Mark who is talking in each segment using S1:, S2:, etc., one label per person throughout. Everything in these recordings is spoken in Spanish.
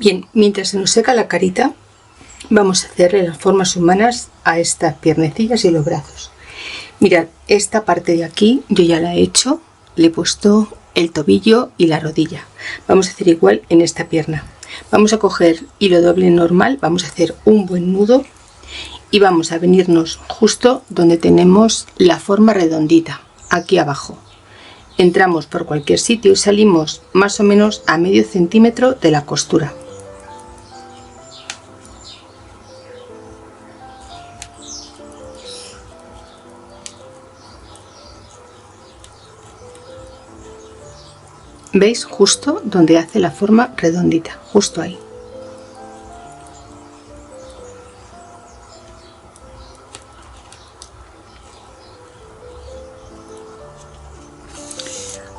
S1: Bien, mientras se nos seca la carita, vamos a hacerle las formas humanas a estas piernecillas y los brazos. Mirad, esta parte de aquí yo ya la he hecho, le he puesto el tobillo y la rodilla. Vamos a hacer igual en esta pierna. Vamos a coger hilo doble normal, vamos a hacer un buen nudo y vamos a venirnos justo donde tenemos la forma redondita, aquí abajo. Entramos por cualquier sitio y salimos más o menos a medio centímetro de la costura. ¿Veis? Justo donde hace la forma redondita, justo ahí.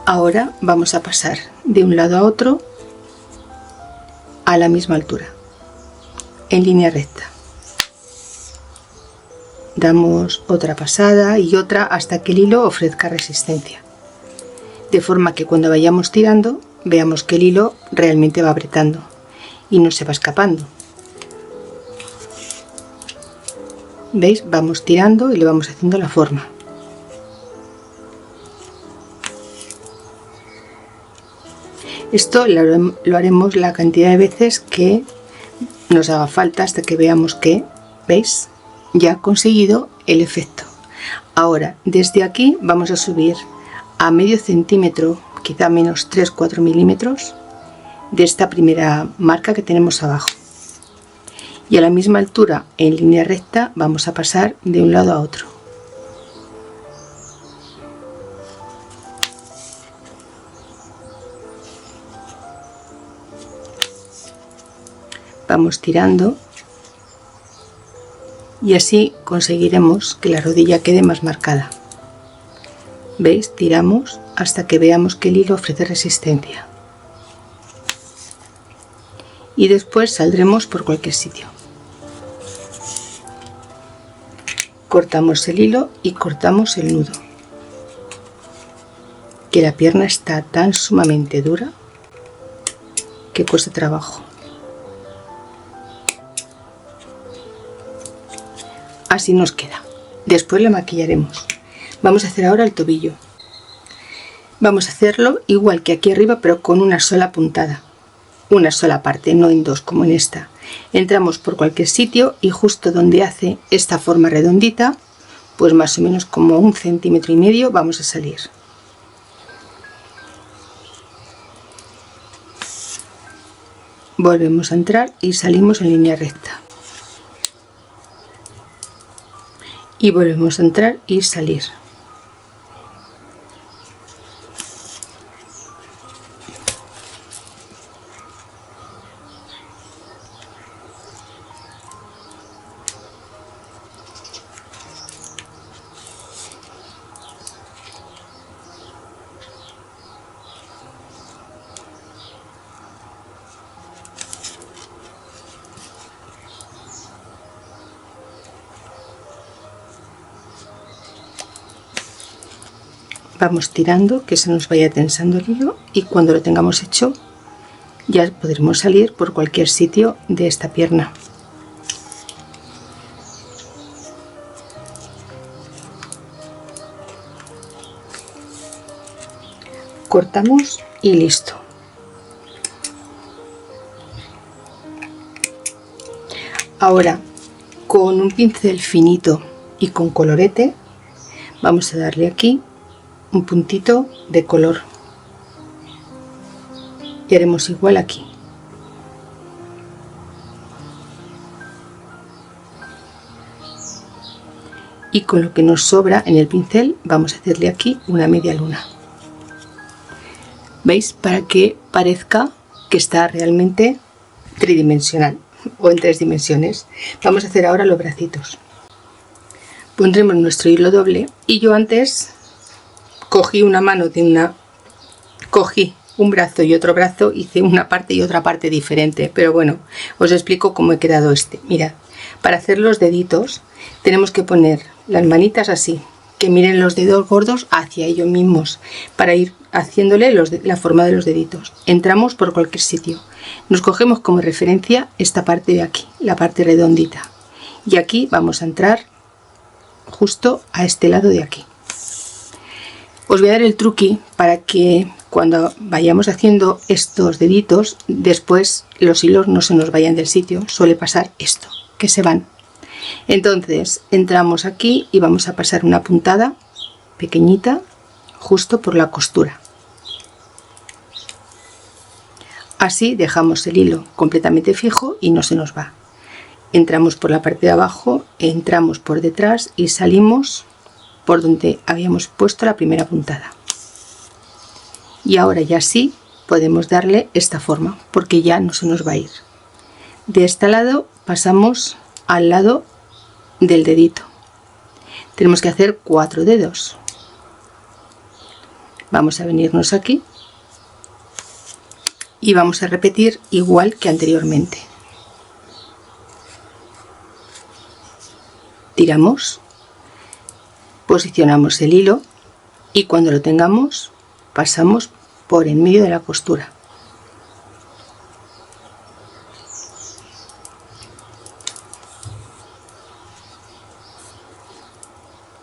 S1: Ahora vamos a pasar de un lado a otro a la misma altura, en línea recta. Damos otra pasada y otra hasta que el hilo ofrezca resistencia. De forma que cuando vayamos tirando veamos que el hilo realmente va apretando y no se va escapando. ¿Veis? Vamos tirando y le vamos haciendo la forma. Esto lo haremos la cantidad de veces que nos haga falta hasta que veamos que, ¿veis? Ya ha conseguido el efecto. Ahora desde aquí vamos a subir a medio centímetro, quizá menos 3-4 milímetros de esta primera marca que tenemos abajo, y a la misma altura en línea recta vamos a pasar de un lado a otro. Vamos tirando y así conseguiremos que la rodilla quede más marcada. ¿Veis? Tiramos hasta que veamos que el hilo ofrece resistencia y después saldremos por cualquier sitio. Cortamos el hilo y cortamos el nudo, que la pierna está tan sumamente dura que cuesta trabajo. Así nos queda. Después la maquillaremos. Vamos a hacer ahora el tobillo. Vamos a hacerlo igual que aquí arriba, pero con una sola puntada, una sola parte, no en dos como en esta. Entramos por cualquier sitio y justo donde hace esta forma redondita, pues más o menos como 1,5 centímetros vamos a salir. Volvemos a entrar y salimos en línea recta. Y volvemos a entrar y salir. Vamos tirando que se nos vaya tensando el hilo y cuando lo tengamos hecho ya podremos salir por cualquier sitio de esta pierna. Cortamos y listo. Ahora con un pincel finito y con colorete vamos a darle aquí un puntito de color y haremos igual aquí. Y con lo que nos sobra en el pincel vamos a hacerle aquí una media luna. ¿Veis? Para que parezca que está realmente tridimensional o en 3 dimensiones. Vamos a hacer ahora los bracitos. Pondremos nuestro hilo doble y yo antes cogí una mano de una, cogí un brazo y otro brazo, hice una parte y otra parte diferente, pero bueno, os explico cómo he quedado este. Mirad, para hacer los deditos tenemos que poner las manitas así, que miren los dedos gordos hacia ellos mismos, para ir haciéndole la forma de los deditos. Entramos por cualquier sitio. Nos cogemos como referencia esta parte de aquí, la parte redondita. Y aquí vamos a entrar justo a este lado de aquí. Os voy a dar el truqui para que cuando vayamos haciendo estos deditos, después los hilos no se nos vayan del sitio. Suele pasar esto, que se van. Entonces entramos aquí y vamos a pasar una puntada pequeñita justo por la costura. Así dejamos el hilo completamente fijo y no se nos va. Entramos por la parte de abajo, entramos por detrás y salimos por donde habíamos puesto la primera puntada. Y ahora ya sí podemos darle esta forma, porque ya no se nos va a ir. De este lado pasamos al lado del dedito. Tenemos que hacer 4 dedos. Vamos a venirnos aquí y vamos a repetir igual que anteriormente. Tiramos, posicionamos el hilo y cuando lo tengamos pasamos por en medio de la costura.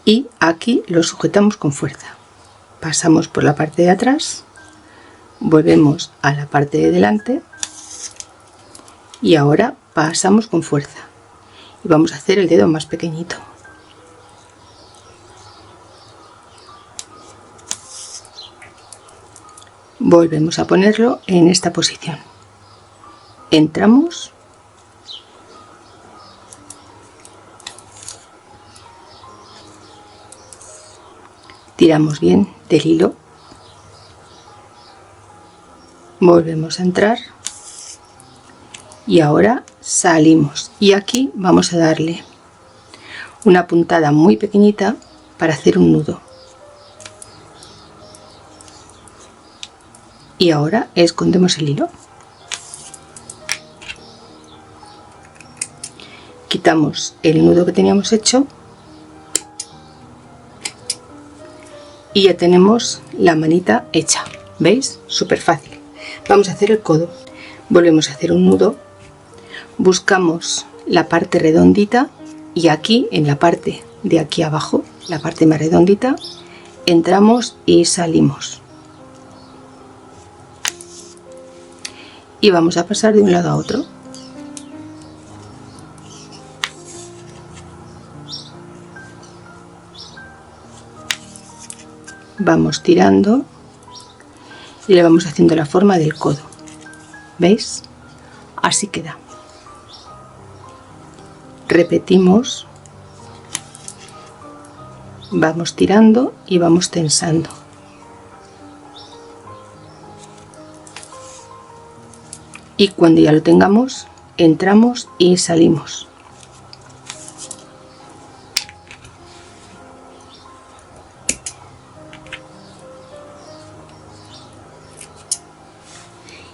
S1: Y aquí lo sujetamos con fuerza. Pasamos por la parte de atrás, volvemos a la parte de delante y ahora pasamos con fuerza. Y vamos a hacer el dedo más pequeñito. Volvemos a ponerlo en esta posición. Entramos, tiramos bien del hilo, volvemos a entrar y ahora salimos. Y aquí vamos a darle una puntada muy pequeñita para hacer un nudo. Y ahora escondemos el hilo, quitamos el nudo que teníamos hecho y ya tenemos la manita hecha. ¿Veis? Súper fácil. Vamos a hacer el codo. Volvemos a hacer un nudo, buscamos la parte redondita y aquí en la parte de aquí abajo, la parte más redondita, entramos y salimos. Y vamos a pasar de un lado a otro. Vamos tirando y le vamos haciendo la forma del codo. ¿Veis? Así queda. Repetimos. Vamos tirando y vamos tensando. Y cuando ya lo tengamos, entramos y salimos.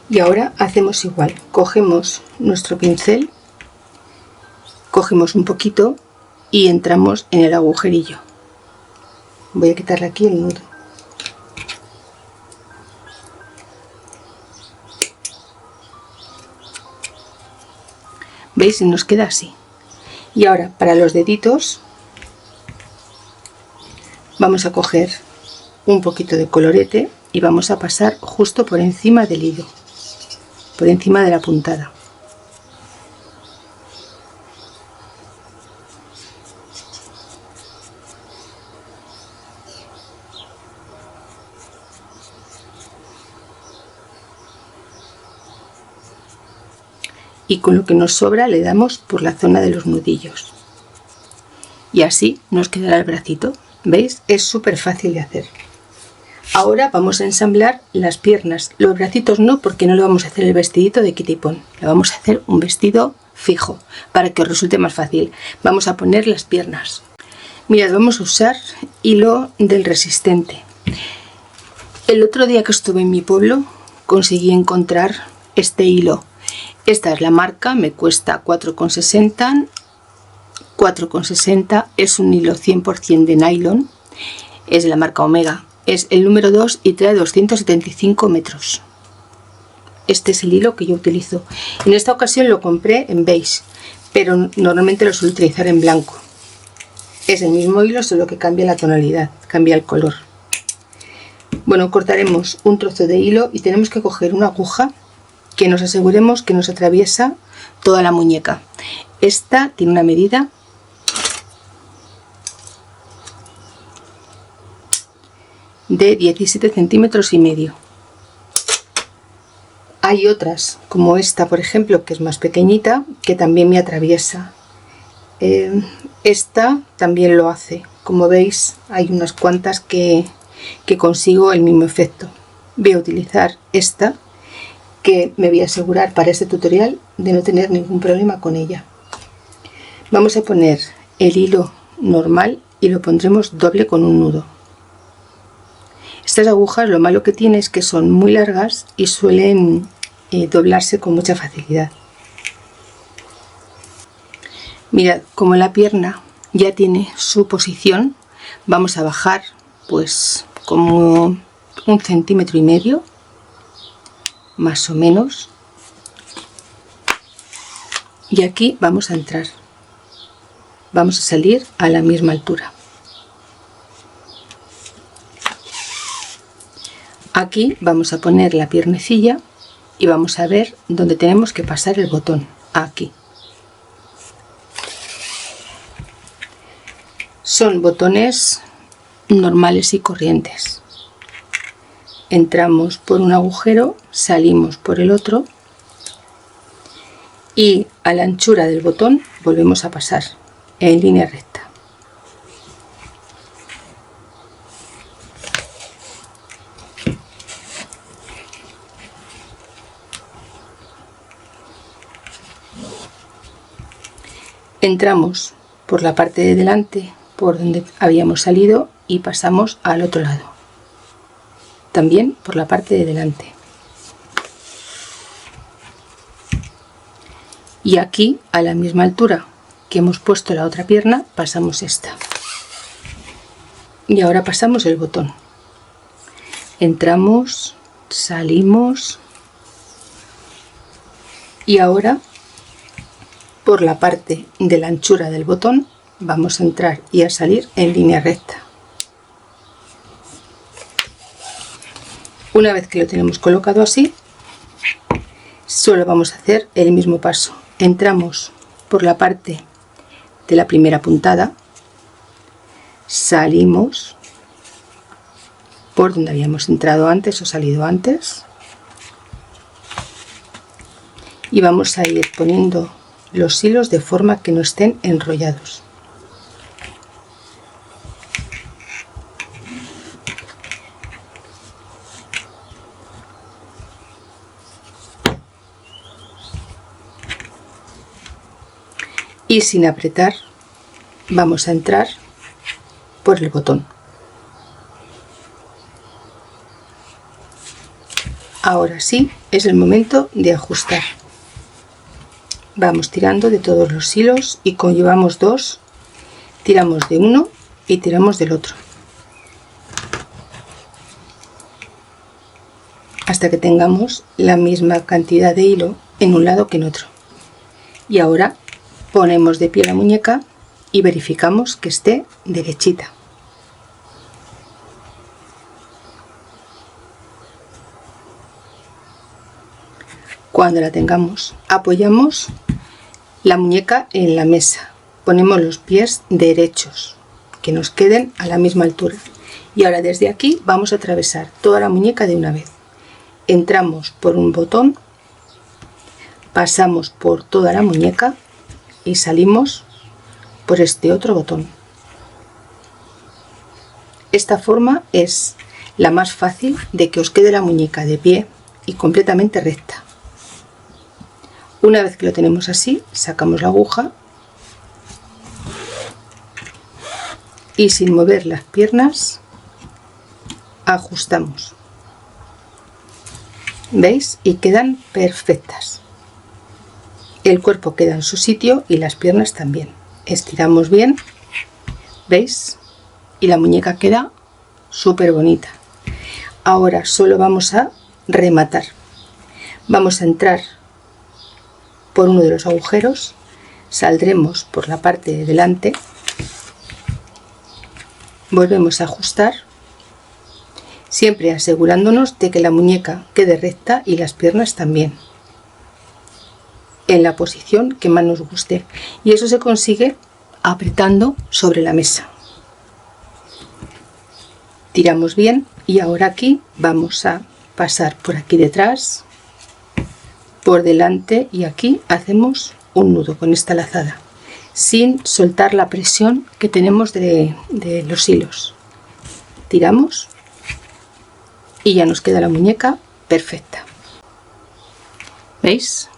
S1: Y ahora hacemos igual. Cogemos nuestro pincel, cogemos un poquito y entramos en el agujerillo. Voy a quitarle aquí el nudo. ¿Veis? Y nos queda así. Y ahora para los deditos vamos a coger un poquito de colorete y vamos a pasar justo por encima del hilo, por encima de la puntada. Y con lo que nos sobra le damos por la zona de los nudillos y así nos quedará el bracito. ¿Veis? Es súper fácil de hacer. Ahora vamos a ensamblar las piernas, los bracitos no, porque no le vamos a hacer el vestidito de Kitty Pon, le vamos a hacer un vestido fijo para que os resulte más fácil. Vamos a poner las piernas. Mirad, vamos a usar hilo del resistente. El otro día que estuve en mi pueblo conseguí encontrar este hilo. Esta es la marca, me cuesta 4,60. 4,60, es un hilo 100% de nylon, es de la marca Omega. es el número 2 y trae 275 metros. Este es el hilo que yo utilizo. En esta ocasión lo compré en beige, pero normalmente lo suelo utilizar en blanco. Es el mismo hilo, solo que cambia la tonalidad, cambia el color. Bueno, cortaremos un trozo de hilo y tenemos que coger una aguja que nos aseguremos que nos atraviesa toda la muñeca. Esta tiene una medida de 17 centímetros y medio. Hay otras, como esta por ejemplo, que es más pequeñita, que también me atraviesa. Esta también lo hace. Como veis, hay unas cuantas que consigo el mismo efecto. Voy a utilizar esta, que me voy a asegurar para este tutorial de no tener ningún problema con ella. Vamos a poner el hilo normal y lo pondremos doble con un nudo. Estas agujas lo malo que tiene es que son muy largas y suelen doblarse con mucha facilidad. Mirad, como la pierna ya tiene su posición, vamos a bajar pues como 1,5 centímetros más o menos, y aquí vamos a entrar, vamos a salir a la misma altura. Aquí vamos a poner la piernecilla y vamos a ver dónde tenemos que pasar el botón. Aquí. Son botones normales y corrientes. Entramos por un agujero, salimos por el otro y a la anchura del botón volvemos a pasar en línea recta. Entramos por la parte de delante, por donde habíamos salido, y pasamos al otro lado, también por la parte de delante. Y aquí, a la misma altura que hemos puesto la otra pierna, pasamos esta. Y ahora pasamos el botón. Entramos, salimos, y ahora por la parte de la anchura del botón vamos a entrar y a salir en línea recta. Una vez que lo tenemos colocado así, solo vamos a hacer el mismo paso. Entramos por la parte de la primera puntada, salimos por donde habíamos entrado antes o salido antes, y vamos a ir poniendo los hilos de forma que no estén enrollados. Y sin apretar vamos a entrar por el botón. Ahora sí es el momento de ajustar. Vamos tirando de todos los hilos y como llevamos dos, tiramos de uno y tiramos del otro hasta que tengamos la misma cantidad de hilo en un lado que en otro. Y ahora ponemos de pie la muñeca y verificamos que esté derechita. Cuando la tengamos, apoyamos la muñeca en la mesa, ponemos los pies derechos, que nos queden a la misma altura, y ahora desde aquí vamos a atravesar toda la muñeca de una vez. Entramos por un botón, pasamos por toda la muñeca y salimos por este otro botón. Esta forma es la más fácil de que os quede la muñeca de pie y completamente recta. Una vez que lo tenemos así, sacamos la aguja y sin mover las piernas ajustamos. ¿Veis? Y quedan perfectas. El cuerpo queda en su sitio y las piernas también. Estiramos bien, ¿veis? Y la muñeca queda súper bonita. Ahora solo vamos a rematar. Vamos a entrar por uno de los agujeros, saldremos por la parte de delante, volvemos a ajustar, siempre asegurándonos de que la muñeca quede recta y las piernas también, en la posición que más nos guste, y eso se consigue apretando sobre la mesa. Tiramos bien y ahora aquí vamos a pasar por aquí detrás, por delante, y aquí hacemos un nudo con esta lazada sin soltar la presión que tenemos de los hilos. Tiramos y ya nos queda la muñeca perfecta. ¿Veis?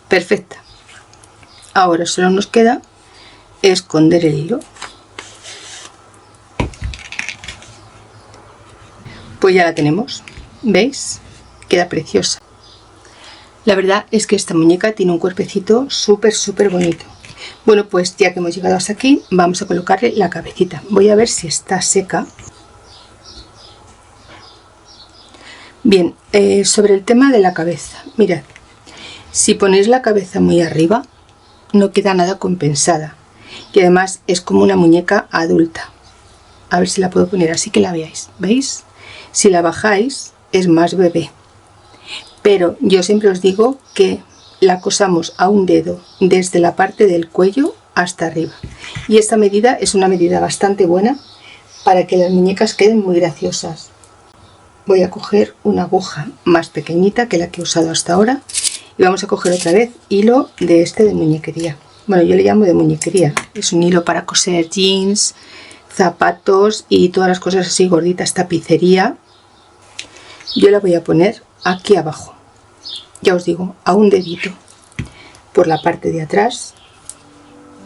S1: Perfecta. Ahora solo nos queda esconder el hilo. Pues ya la tenemos. ¿Veis? Queda preciosa. La verdad es que esta muñeca tiene un cuerpecito súper bonito. Bueno, pues ya que hemos llegado hasta aquí, vamos a colocarle la cabecita. Voy a ver si está seca. Bien, sobre el tema de la cabeza, mirad, si ponéis la cabeza muy arriba, no queda nada compensada. Y además es como una muñeca adulta. A ver si la puedo poner así que la veáis. ¿Veis? Si la bajáis, es más bebé. Pero yo siempre os digo que la cosamos a un dedo desde la parte del cuello hasta arriba. Y esta medida es una medida bastante buena para que las muñecas queden muy graciosas. Voy a coger una aguja más pequeñita que la que he usado hasta ahora y vamos a coger otra vez hilo de este de muñequería. Bueno, yo le llamo de muñequería. Es un hilo para coser jeans, zapatos y todas las cosas así gorditas, tapicería. Yo la voy a poner aquí abajo. Ya os digo, a un dedito por la parte de atrás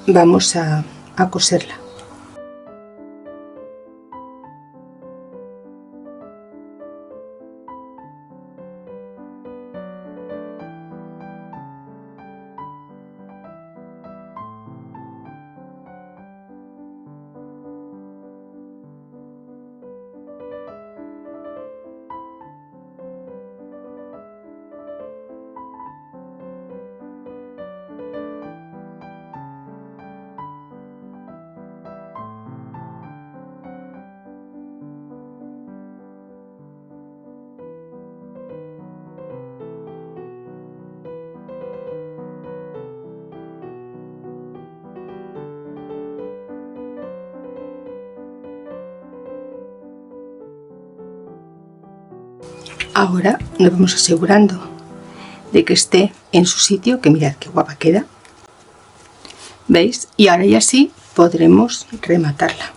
S1: vamos a coserla. Ahora nos vamos asegurando de que esté en su sitio, que mirad qué guapa queda. ¿Veis? Y ahora ya sí podremos rematarla.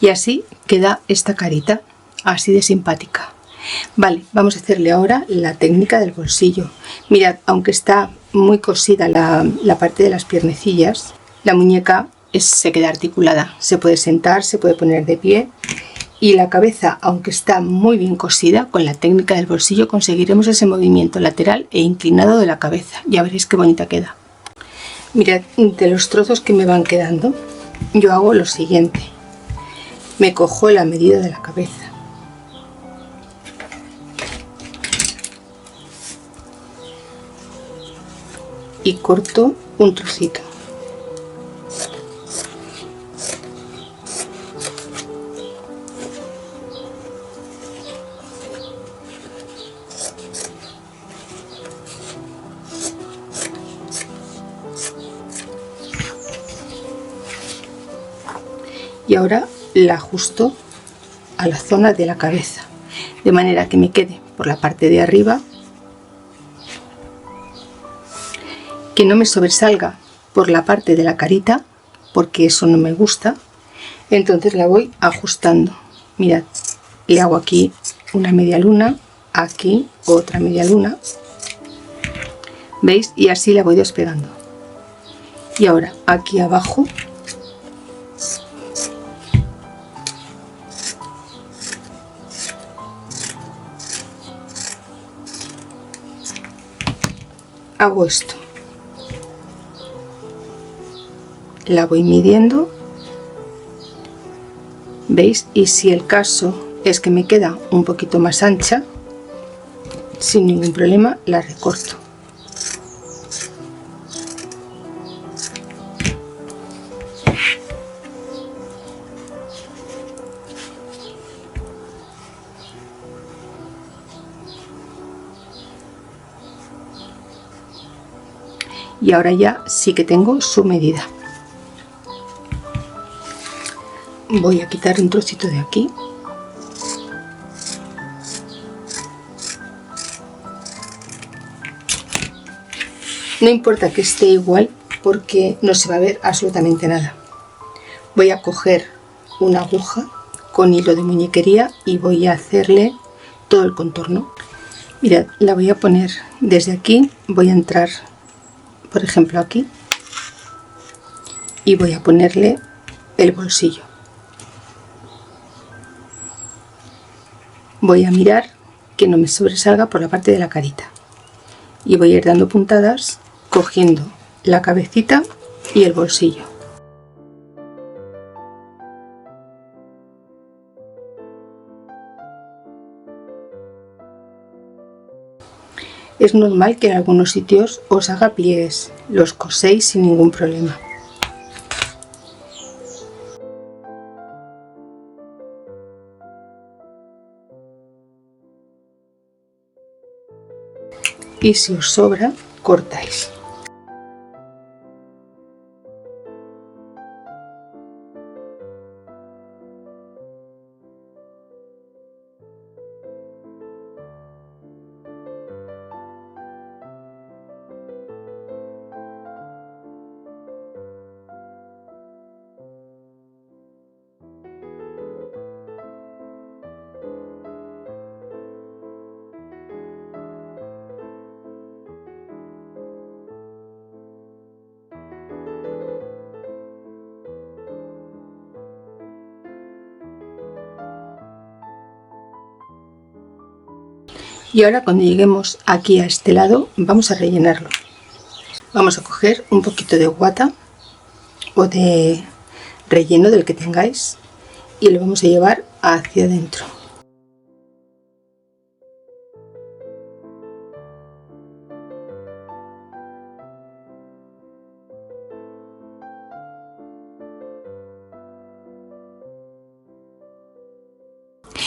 S1: Y así queda esta carita, así de simpática. Vale, vamos a hacerle ahora la técnica del bolsillo. Mirad, aunque está muy cosida la parte de las piernecillas, la muñeca se queda articulada. Se puede sentar, se puede poner de pie. Y la cabeza, aunque está muy bien cosida, con la técnica del bolsillo conseguiremos ese movimiento lateral e inclinado de la cabeza. Ya veréis qué bonita queda. Mirad, de los trozos que me van quedando, yo hago lo siguiente. Me cojo la medida de la cabeza. Y corto un trocito. Y ahora la ajusto a la zona de la cabeza, de manera que me quede por la parte de arriba, que no me sobresalga por la parte de la carita, porque eso no me gusta. Entonces la voy ajustando. Mirad, le hago aquí una media luna, aquí otra media luna, ¿veis? Y así la voy despegando. Y ahora aquí abajo hago esto, la voy midiendo, ¿Veis? Y si el caso es que me queda un poquito más ancha, sin ningún problema la recorto. Y ahora ya sí que tengo su medida. Voy a quitar un trocito de aquí. No importa que esté igual porque no se va a ver absolutamente nada. Voy a coger una aguja con hilo de muñequería y voy a hacerle todo el contorno. Mirad, la voy a poner desde aquí, voy a entrar por ejemplo aquí y voy a ponerle el bolsillo. Voy a mirar que no me sobresalga por la parte de la carita y voy a ir dando puntadas cogiendo la cabecita y el bolsillo. Es normal que en algunos sitios os haga pliegues, los coséis sin ningún problema. Y si os sobra, cortáis. Y ahora cuando lleguemos aquí a este lado vamos a rellenarlo. Vamos a coger un poquito de guata o de relleno del que tengáis y lo vamos a llevar hacia adentro.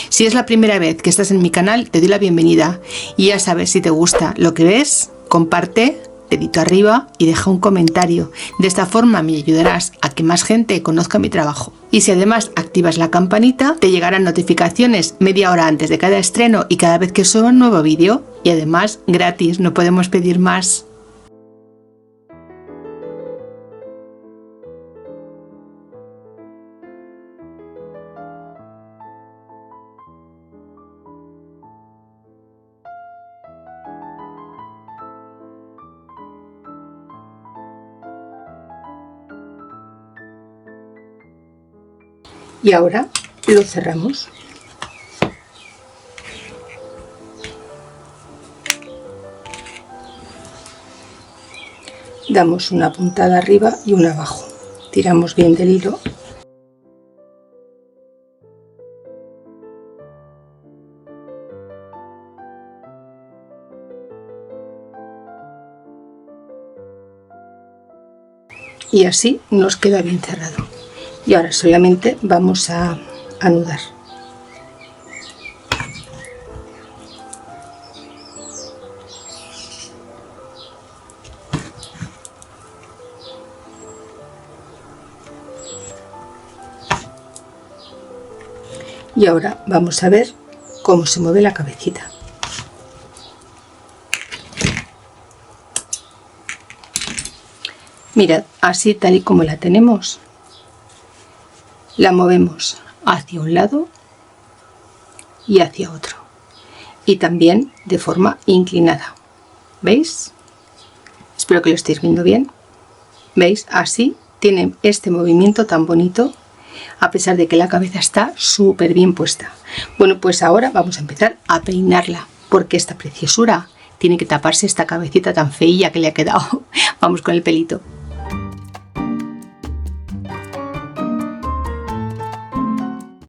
S1: Si es la primera vez que estás en mi canal, te doy la bienvenida y ya sabes, si te gusta lo que ves, comparte, dedito arriba y deja un comentario. De esta forma me ayudarás a que más gente conozca mi trabajo. Y si además activas la campanita, te llegarán notificaciones media hora antes de cada estreno y cada vez que suba un nuevo vídeo. Y además gratis, no podemos pedir más. Y ahora lo cerramos. Damos una puntada arriba y una abajo. Tiramos bien del hilo. Y así nos queda bien cerrado. Y ahora solamente vamos a anudar. Y ahora vamos a ver cómo se mueve la cabecita. Mirad, así tal y como la tenemos, la movemos hacia un lado y hacia otro, y también de forma inclinada. ¿Veis? Espero que lo estéis viendo bien. ¿Veis? Así tiene este movimiento tan bonito, a pesar de que la cabeza está súper bien puesta. Bueno, pues ahora vamos a empezar a peinarla, porque esta preciosura tiene que taparse esta cabecita tan feilla que le ha quedado. Vamos con el pelito.